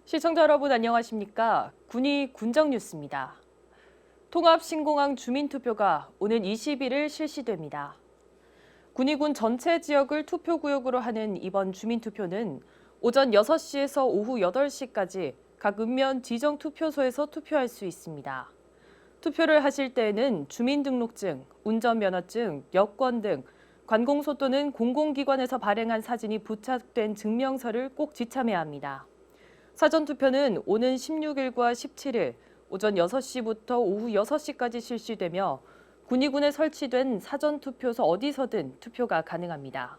시청자 여러분 안녕하십니까? 군이 군정 뉴스입니다. 통합신공항 주민투표가 오는 21일 실시됩니다. 군위군 전체 지역을 투표구역으로 하는 이번 주민투표는 오전 6시에서 오후 8시까지 각 읍면 지정투표소에서 투표할 수 있습니다. 투표를 하실 때에는 주민등록증, 운전면허증, 여권 등 관공서 또는 공공기관에서 발행한 사진이 부착된 증명서를 꼭 지참해야 합니다. 사전투표는 오는 16일과 17일 오전 6시부터 오후 6시까지 실시되며 군위군에 설치된 사전투표소 어디서든 투표가 가능합니다.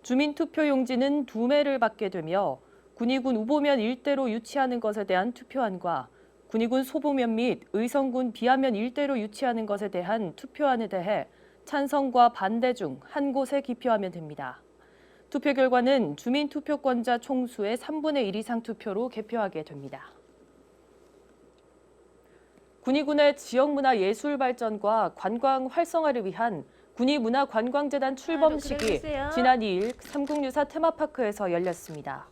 주민투표용지는 2매를 받게 되며 군위군 우보면 일대로 유치하는 것에 대한 투표안과 군위군 소보면 및 의성군 비하면 일대로 유치하는 것에 대한 투표안에 대해 찬성과 반대 중 한 곳에 기표하면 됩니다. 투표 결과는 주민투표권자 총수의 3분의 1 이상 투표로 개표하게 됩니다. 군위군의 지역문화예술 발전과 관광 활성화를 위한 군위문화관광재단 출범식이 지난 2일 삼국유사 테마파크에서 열렸습니다.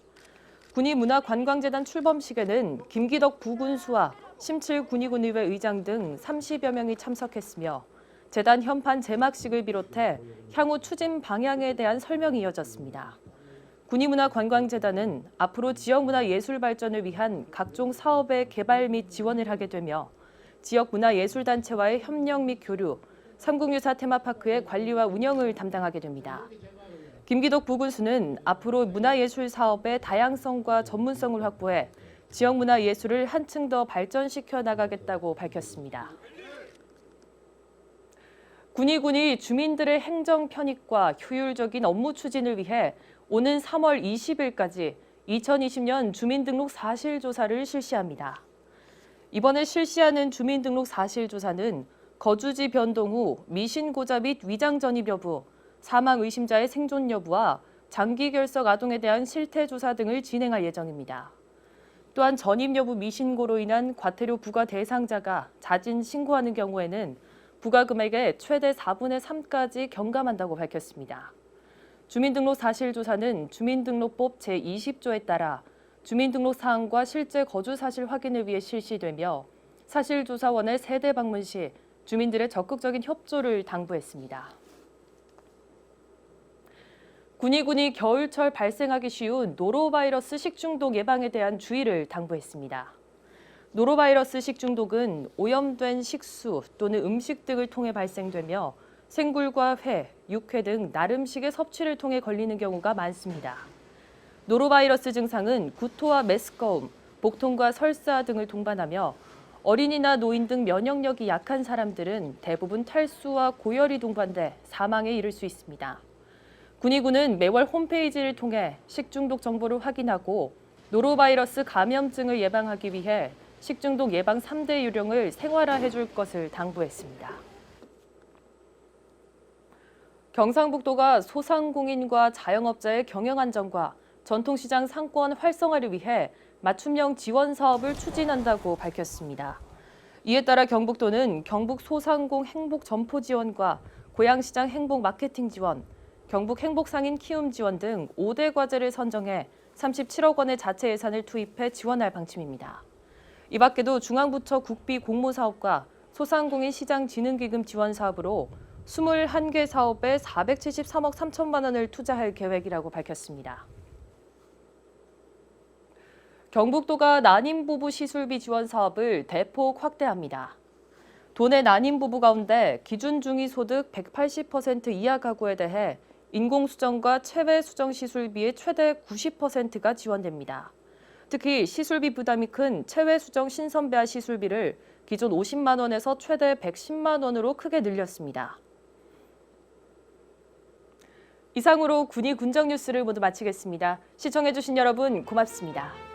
군위문화관광재단 출범식에는 김기덕 부군수와 심칠 군위군의회 의장 등 30여 명이 참석했으며 재단 현판 제막식을 비롯해 향후 추진 방향에 대한 설명이 이어졌습니다. 군위문화관광재단은 앞으로 지역문화예술 발전을 위한 각종 사업의 개발 및 지원을 하게 되며 지역문화예술단체와의 협력 및 교류, 삼국유사 테마파크의 관리와 운영을 담당하게 됩니다. 김기덕 부군수는 앞으로 문화예술 사업의 다양성과 전문성을 확보해 지역문화예술을 한층 더 발전시켜 나가겠다고 밝혔습니다. 군위군이 주민들의 행정 편익과 효율적인 업무 추진을 위해 오는 3월 20일까지 2020년 주민등록 사실조사를 실시합니다. 이번에 실시하는 주민등록 사실조사는 거주지 변동 후 미신고자 및 위장 전입 여부, 사망 의심자의 생존 여부와 장기 결석 아동에 대한 실태조사 등을 진행할 예정입니다. 또한 전입 여부 미신고로 인한 과태료 부과 대상자가 자진 신고하는 경우에는 부과금액의 최대 4분의 3까지 경감한다고 밝혔습니다. 주민등록 사실조사는 주민등록법 제20조에 따라 주민등록 사항과 실제 거주 사실 확인을 위해 실시되며 사실조사원의 세대 방문 시 주민들의 적극적인 협조를 당부했습니다. 군위군이 겨울철 발생하기 쉬운 노로바이러스 식중독 예방에 대한 주의를 당부했습니다. 노로바이러스 식중독은 오염된 식수 또는 음식 등을 통해 발생되며 생굴과 회, 육회 등 날음식의 섭취를 통해 걸리는 경우가 많습니다. 노로바이러스 증상은 구토와 메스꺼움, 복통과 설사 등을 동반하며 어린이나 노인 등 면역력이 약한 사람들은 대부분 탈수와 고열이 동반돼 사망에 이를 수 있습니다. 군위군은 매월 홈페이지를 통해 식중독 정보를 확인하고 노로바이러스 감염증을 예방하기 위해 식중독 예방 3대 요령을 생활화해 줄 것을 당부했습니다. 경상북도가 소상공인과 자영업자의 경영 안정과 전통시장 상권 활성화를 위해 맞춤형 지원 사업을 추진한다고 밝혔습니다. 이에 따라 경북도는 경북 소상공 행복 점포 지원과 고양시장 행복 마케팅 지원, 경북 행복 상인 키움 지원 등 5대 과제를 선정해 37억 원의 자체 예산을 투입해 지원할 방침입니다. 이 밖에도 중앙부처 국비 공모 사업과 소상공인 시장진흥기금 지원 사업으로 21개 사업에 473억 3천만 원을 투자할 계획이라고 밝혔습니다. 경북도가 난임부부 시술비 지원 사업을 대폭 확대합니다. 도내 난임부부 가운데 기준 중위소득 180% 이하 가구에 대해 인공수정과 체외수정 시술비의 최대 90%가 지원됩니다. 특히 시술비 부담이 큰 체외수정 신선배아 시술비를 기존 50만 원에서 최대 110만 원으로 크게 늘렸습니다. 이상으로 군위 군정 뉴스를 모두 마치겠습니다. 시청해주신 여러분 고맙습니다.